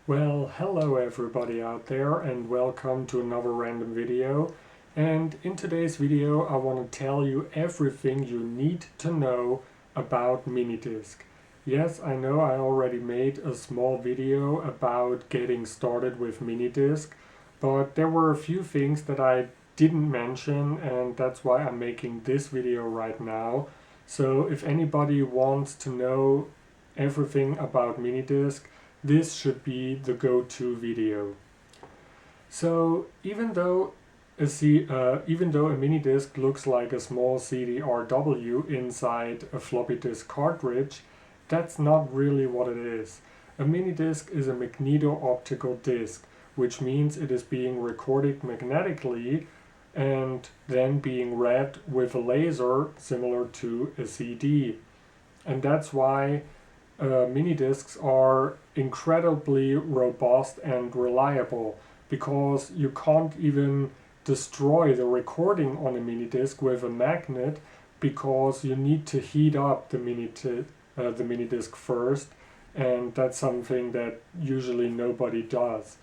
Well, hello everybody out there and welcome to another random video. And in today's video I want to tell you everything you need to know about Minidisc. Yes, I know I already made a small video about getting started with Minidisc, but there were a few things that I didn't mention, and that's why I'm making this video right now. So if anybody wants to know everything about Minidisc, this should be the go-to video. So even though a Minidisc looks like a small CD-RW inside a floppy disk cartridge, that's not really what it is. A Minidisc is a magneto-optical disc, which means it is being recorded magnetically and then being read with a laser similar to a CD. And that's why Minidiscs are incredibly robust and reliable, because you can't even destroy the recording on a Minidisc with a magnet, because you need to heat up the Minidisc first, and that's something that usually nobody does.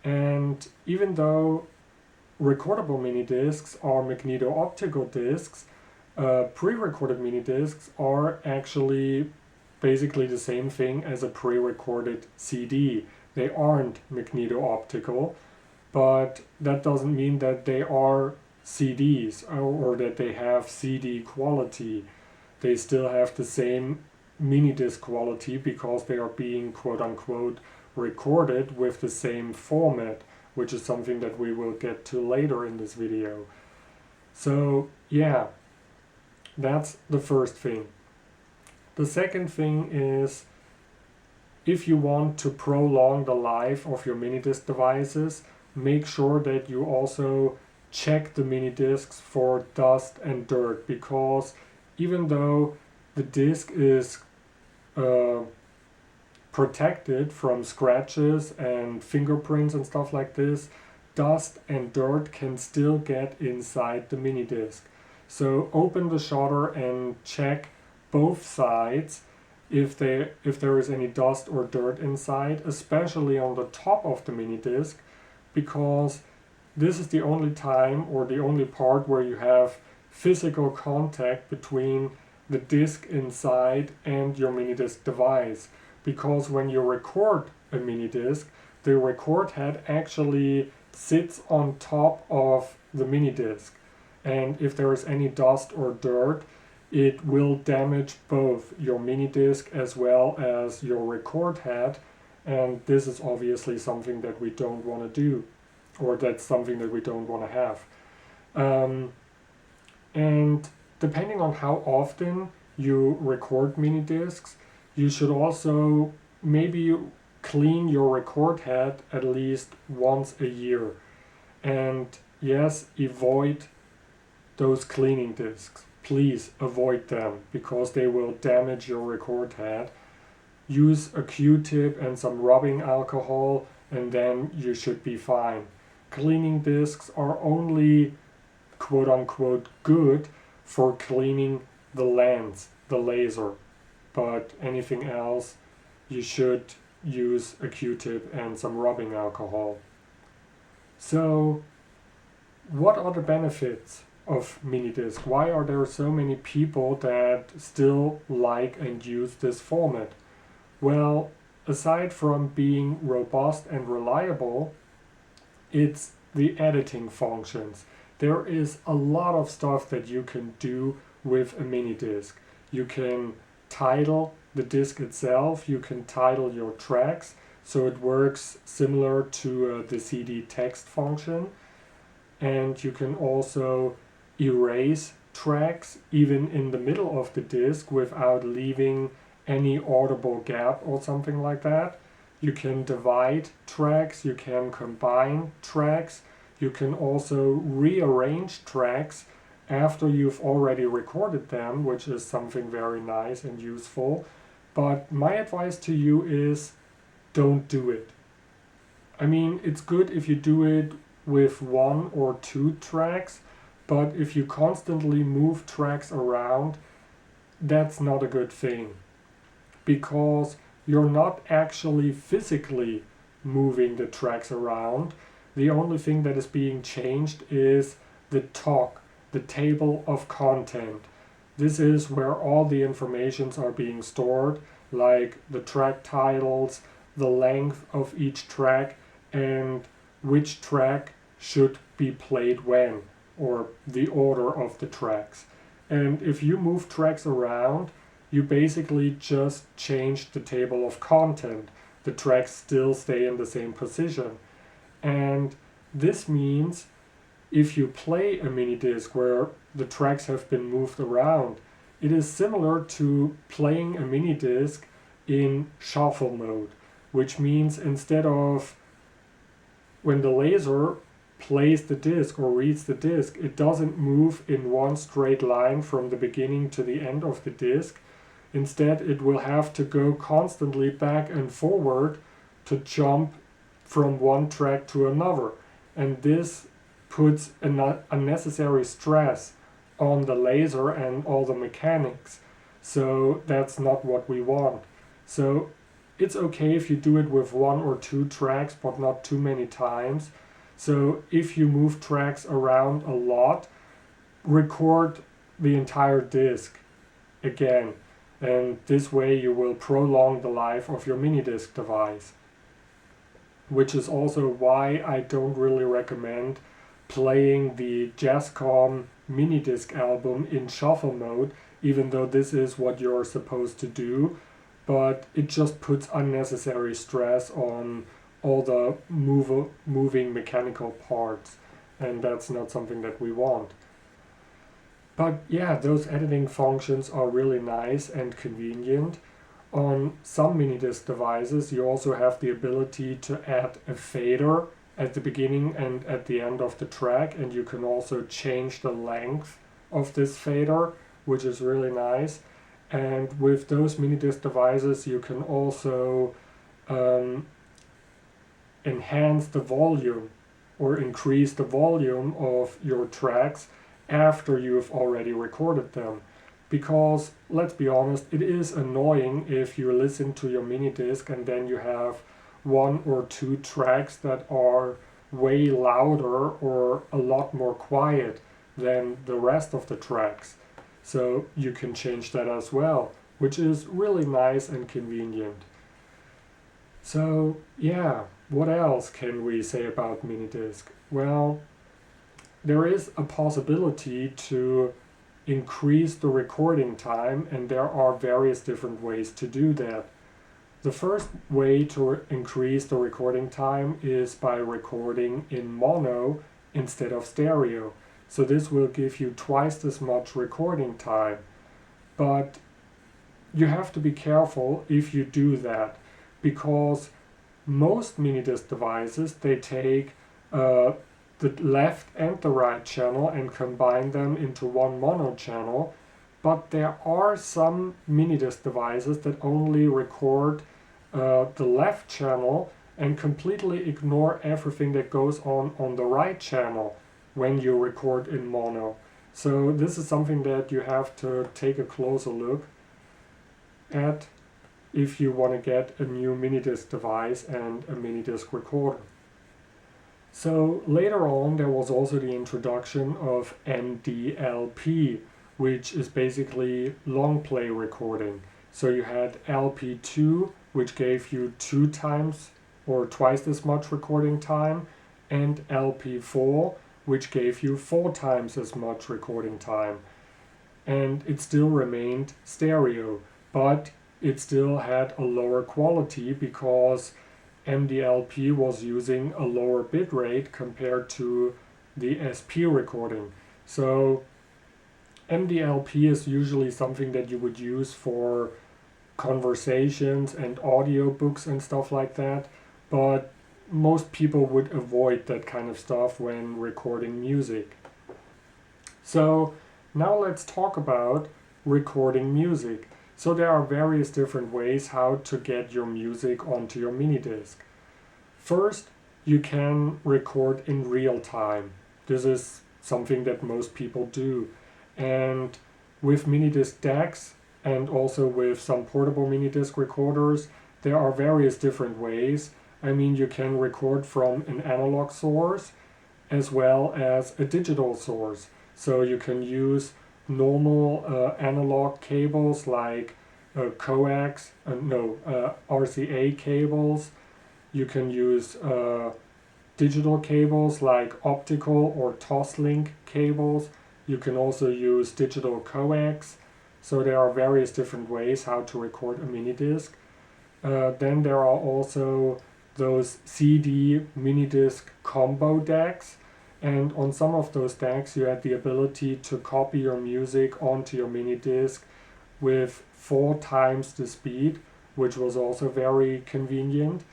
And even though recordable Minidiscs are magneto-optical discs, pre-recorded Minidiscs are actually basically the same thing as a pre-recorded CD. They aren't magneto-optical, but that doesn't mean that they are CDs or that they have CD quality. They still have the same Minidisc quality because they are being quote-unquote recorded with the same format, which is something that we will get to later in this video. So yeah, that's the first thing. The second thing is, if you want to prolong the life of your Minidisc devices, make sure that you also check the Minidiscs for dust and dirt, because even though the disc is protected from scratches and fingerprints and stuff like this, dust and dirt can still get inside the Minidisc. So open the shutter and check both sides if there is any dust or dirt inside, especially on the top of the Minidisc, because this is the only time or the only part where you have physical contact between the disc inside and your Minidisc device. Because when you record a Minidisc, the record head actually sits on top of the Minidisc, and if there is any dust or dirt, it will damage both your Minidisc as well as your record head, and this is obviously something that we don't want to do, or that's something that we don't want to have. And depending on how often you record Minidiscs, you should also maybe clean your record head at least once a year. And yes, avoid those cleaning discs. Please avoid them, because they will damage your record head. Use a Q-tip and some rubbing alcohol, and then you should be fine. Cleaning discs are only quote-unquote good for cleaning the lens, the laser, but anything else you should use a Q-tip and some rubbing alcohol. So what are the benefits of Minidisc? Why are there so many people that still like and use this format? Well, aside from being robust and reliable, it's the editing functions. There is a lot of stuff that you can do with a Minidisc. You can title the disc itself, you can title your tracks, so it works similar to the CD text function, and you can also erase tracks even in the middle of the disc without leaving any audible gap or something like that. You can divide tracks, you can combine tracks, you can also rearrange tracks after you've already recorded them, which is something very nice and useful. But my advice to you is, don't do it. I mean, it's good if you do it with 1 or 2 tracks, but if you constantly move tracks around, that's not a good thing, because you're not actually physically moving the tracks around. The only thing that is being changed is the TOC, the table of content. This is where all the informations are being stored, like the track titles, the length of each track, and which track should be played when, or the order of the tracks. And if you move tracks around, you basically just change the table of content. The tracks still stay in the same position. And this means if you play a mini disc where the tracks have been moved around, it is similar to playing a mini disc in shuffle mode, which means instead of when the laser plays the disc or reads the disc, it doesn't move in one straight line from the beginning to the end of the disc. Instead, it will have to go constantly back and forward to jump from one track to another. And this puts unnecessary stress on the laser and all the mechanics. So that's not what we want. So it's okay if you do it with 1 or 2 tracks, but not too many times. So if you move tracks around a lot, record the entire disc again. And this way you will prolong the life of your Minidisc device. Which is also why I don't really recommend playing the Jazzcom Minidisc album in shuffle mode, even though this is what you're supposed to do. But it just puts unnecessary stress on all the moving mechanical parts, and that's not something that we want. But yeah, those editing functions are really nice and convenient. On some Minidisc devices, you also have the ability to add a fader at the beginning and at the end of the track, and you can also change the length of this fader, which is really nice. And with those Minidisc devices, you can also enhance the volume or increase the volume of your tracks after you've already recorded them. Because, let's be honest, it is annoying if you listen to your Minidisc and then you have 1 or 2 tracks that are way louder or a lot more quiet than the rest of the tracks. So you can change that as well, which is really nice and convenient. So yeah, what else can we say about Minidisc? Well, there is a possibility to increase the recording time, and there are various different ways to do that. The first way to increase the recording time is by recording in mono instead of stereo. So this will give you twice as much recording time. But you have to be careful if you do that, because most Minidisc devices, they take the left and the right channel and combine them into one mono channel, but there are some Minidisc devices that only record the left channel and completely ignore everything that goes on the right channel when you record in mono. So this is something that you have to take a closer look at if you want to get a new Minidisc device and a Minidisc recorder. So later on there was also the introduction of MDLP, which is basically long play recording. So you had LP2, which gave you 2 times or twice as much recording time, and LP4, which gave you 4 times as much recording time. And it still remained stereo, but it still had a lower quality because MDLP was using a lower bitrate compared to the SP recording. So MDLP is usually something that you would use for conversations and audiobooks and stuff like that, but most people would avoid that kind of stuff when recording music. So now let's talk about recording music. So there are various different ways how to get your music onto your Minidisc. First, you can record in real time. This is something that most people do. And with Minidisc decks and also with some portable Minidisc recorders, there are various different ways. I mean, you can record from an analog source as well as a digital source. So you can use normal analog cables like coax, RCA cables. You can use digital cables like optical or Toslink cables. You can also use digital coax. So there are various different ways how to record a mini disc. Then there are also those CD mini disc combo decks, and on some of those decks you had the ability to copy your music onto your mini disc with 4 times the speed, which was also very convenient.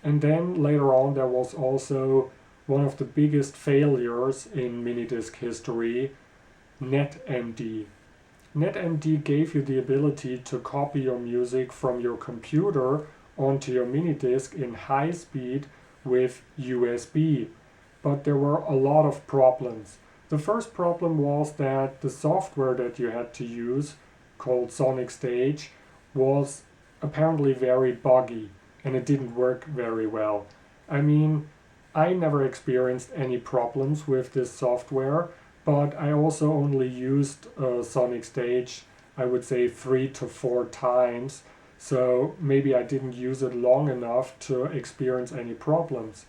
And then later on there was also one of the biggest failures in minidisc history, NetMD. NetMD gave you the ability to copy your music from your computer onto your minidisc in high speed with USB. But there were a lot of problems. The first problem was that the software that you had to use, called Sonic Stage, was apparently very buggy and it didn't work very well. I mean, I never experienced any problems with this software, but I also only used Sonic Stage, I would say 3 to 4 times, so maybe I didn't use it long enough to experience any problems.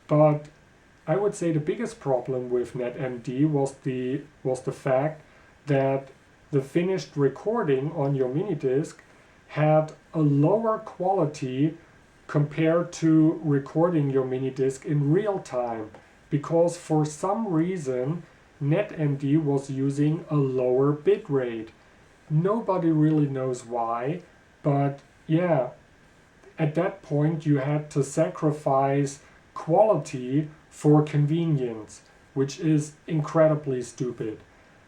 But I would say the biggest problem with NetMD was the fact that the finished recording on your minidisc had a lower quality compared to recording your minidisc in real time, because for some reason NetMD was using a lower bit rate. Nobody really knows why, but yeah, at that point you had to sacrifice quality for convenience, which is incredibly stupid.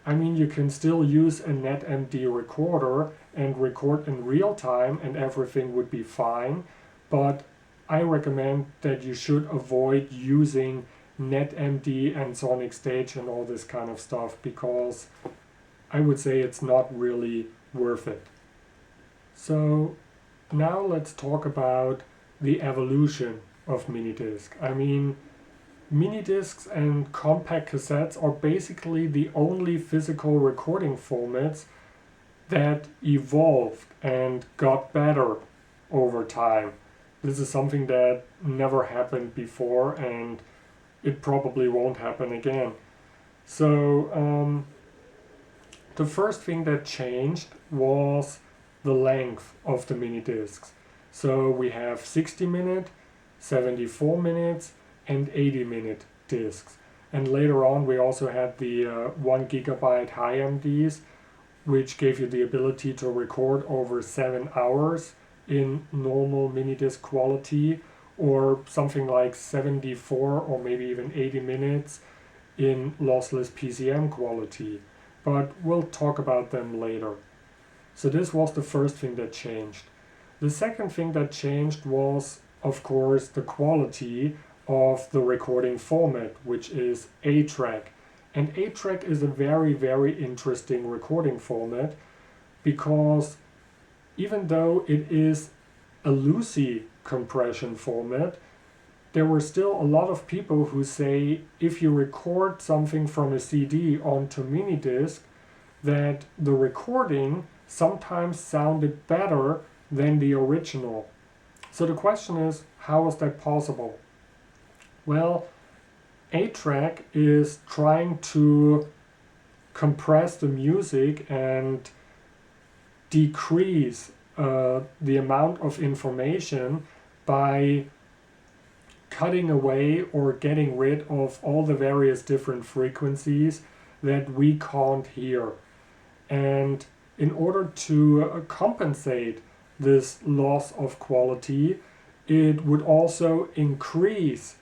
I mean, you can still use a NetMD recorder and record in real time and everything would be fine, but I recommend that you should avoid using NetMD and Sonic Stage and all this kind of stuff, because I would say it's not really worth it. So now let's talk about the evolution of minidisc. I mean, minidiscs and compact cassettes are basically the only physical recording formats that evolved and got better over time. This is something that never happened before and it probably won't happen again. So the first thing that changed was the length of the mini discs. So we have 60 minute, 74 minutes and 80 minute discs. And later on we also had the 1 gigabyte high MDs, which gave you the ability to record over 7 hours in normal mini disc quality, or something like 74 or maybe even 80 minutes in lossless PCM quality. But we'll talk about them later. So this was the first thing that changed. The second thing that changed was, of course, the quality of the recording format, which is ATRAC. And ATRAC is a very, very interesting recording format, because even though it is a loosey compression format, there were still a lot of people who say if you record something from a CD onto minidisc, that the recording sometimes sounded better than the original. So the question is, how is that possible? Well, ATRAC is trying to compress the music and decrease the amount of information by cutting away or getting rid of all the various different frequencies that we can't hear. And in order to compensate this loss of quality, it would also increase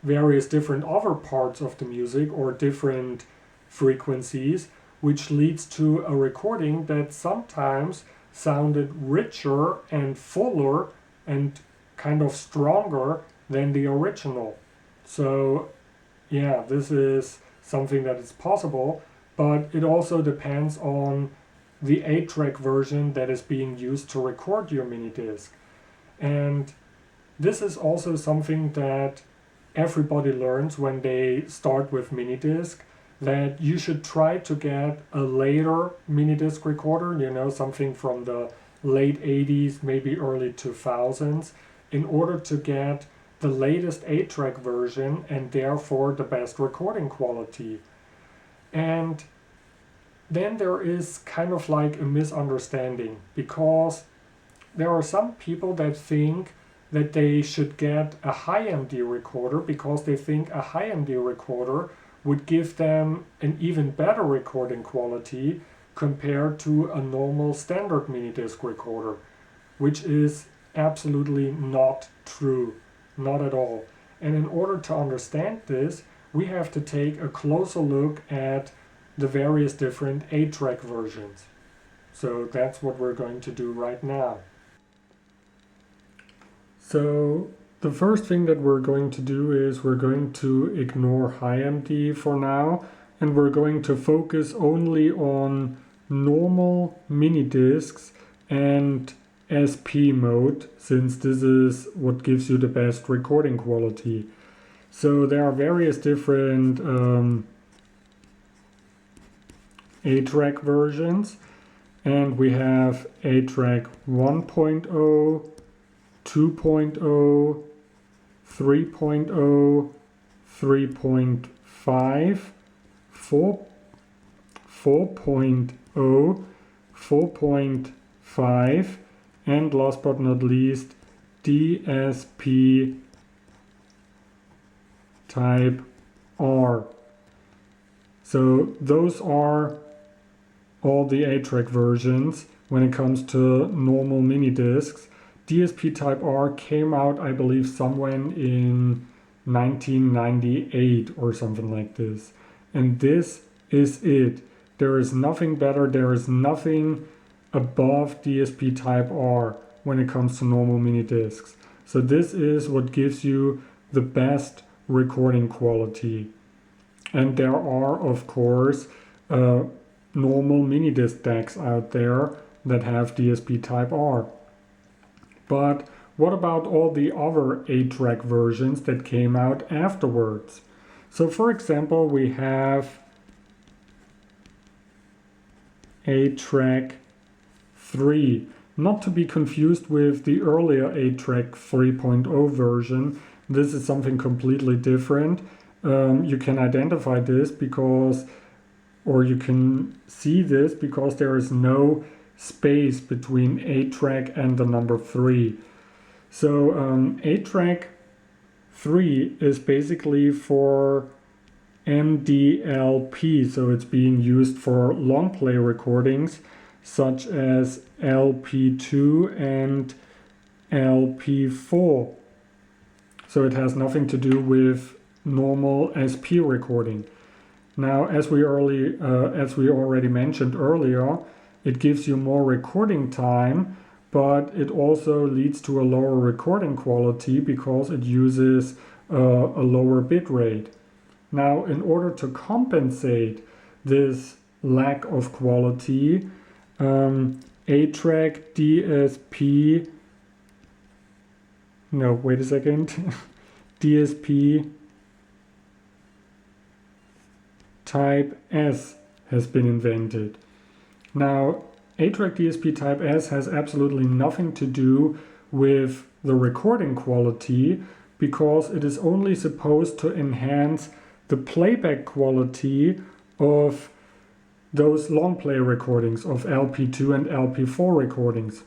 various different other parts of the music or different frequencies, which leads to a recording that sometimes sounded richer and fuller and kind of stronger than the original. So yeah, this is something that is possible, but it also depends on the ATRAC version that is being used to record your mini disc. And this is also something that everybody learns when they start with Minidisc, that you should try to get a later Minidisc recorder, you know, something from the late 80s, maybe early 2000s, in order to get the latest ATRAC version and therefore the best recording quality. And then there is kind of like a misunderstanding, because there are some people that think that they should get a high MD recorder because they think a high MD recorder would give them an even better recording quality compared to a normal standard Minidisc recorder, which is absolutely not true, not at all. And in order to understand this, we have to take a closer look at the various different ATRAC versions. So that's what we're going to do right now. So the first thing that we're going to do is we're going to ignore high MD for now, and we're going to focus only on normal Minidiscs and SP mode, since this is what gives you the best recording quality. So there are various different ATRAC versions, and we have ATRAC 1.0, 2.0, 3.0, 3.5, 4.0, 4.5, and last but not least, DSP type R. So those are all the ATRAC versions when it comes to normal Minidiscs. DSP type R came out, I believe, somewhere in 1998 or something like this. And this is it. There is nothing better, there is nothing above DSP type R when it comes to normal Minidiscs. So this is what gives you the best recording quality. And there are, of course, normal Minidisc decks out there that have DSP type R. But what about all the other ATRAC versions that came out afterwards? So for example, we have ATRAC 3, not to be confused with the earlier ATRAC 3.0 version. This is something completely different. You can identify this because, or you can see this because there is no space between ATRAC and the number 3. So ATRAC 3 is basically for MDLP, so it's being used for long play recordings such as LP2 and LP4. So it has nothing to do with normal SP recording. Now, as we already mentioned earlier, it gives you more recording time, but it also leads to a lower recording quality because it uses a lower bit rate. Now, in order to compensate this lack of quality, ATRAC DSP, no, wait a second, DSP type S has been invented. Now, ATRAC DSP type S has absolutely nothing to do with the recording quality because it is only supposed to enhance the playback quality of those long play recordings of LP2 and LP4 recordings.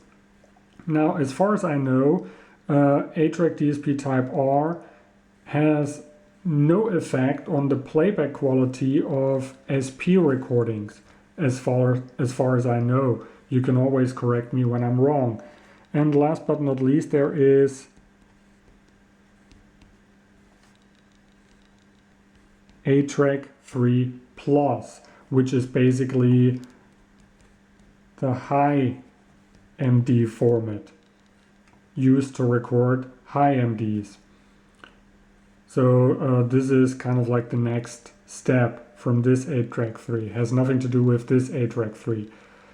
Now, as far as I know, ATRAC DSP type R has no effect on the playback quality of SP recordings, as far as I know. You can always correct me when I'm wrong. And last but not least, there is ATRAC 3 Plus, which is basically the high MD format used to record high MDs. So this is kind of like the next step from this ATRAC 3. It has nothing to do with this ATRAC 3.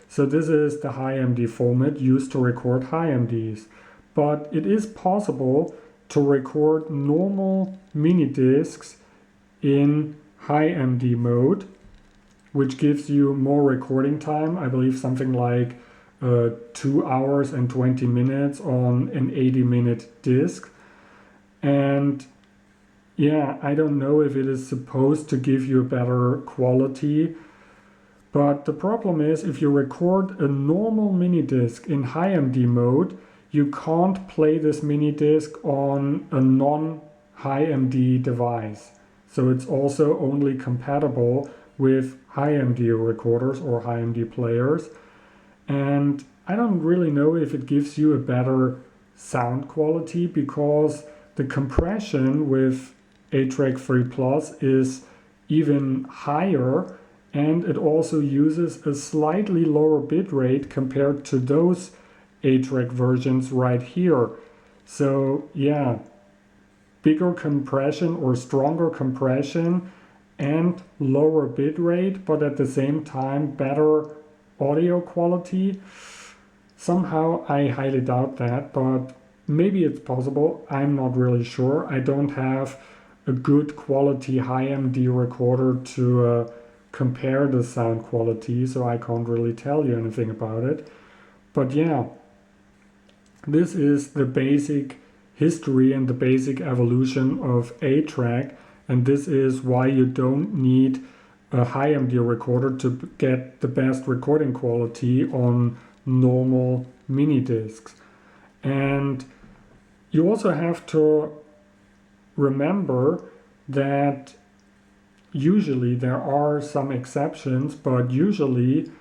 So this is the high MD format used to record high MDs. but it is possible to record normal mini discs in high MD mode, which gives you more recording time. I believe something like 2 hours and 20 minutes on an 80-minute disc. And yeah, I don't know if it is supposed to give you better quality, but the problem is if you record a normal mini disc in high MD mode, you can't play this mini disc on a non-high MD device. So it's also only compatible with high MD recorders or high MD players. And I don't really know if it gives you a better sound quality, because the compression with ATRAC 3 Plus is even higher, and it also uses a slightly lower bit rate compared to those ATRAC versions right here. So yeah, bigger compression or stronger compression and lower bit rate, but at the same time better audio quality. Somehow I highly doubt that, but maybe it's possible. I'm not really sure. I don't have a good quality high MD recorder to compare the sound quality, so I can't really tell you anything about it. But yeah, this is the basic history and the basic evolution of ATRAC, and this is why you don't need a high MD recorder to get the best recording quality on normal mini discs. And you also have to remember that usually there are some exceptions, but usually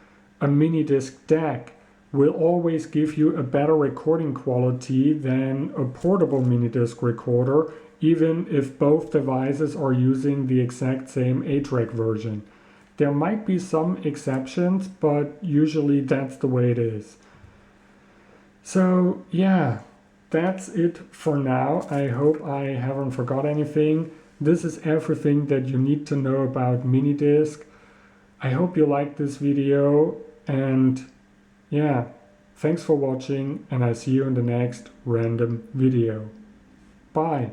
a mini disc DAC will always give you a better recording quality than a portable mini disc recorder, even if both devices are using the exact same ATRAC version. There might be some exceptions, but usually that's the way it is. So yeah, that's it for now. I hope I haven't forgot anything. This is everything that you need to know about Minidisc. I hope you liked this video, and yeah, thanks for watching, and I see you in the next random video. Bye.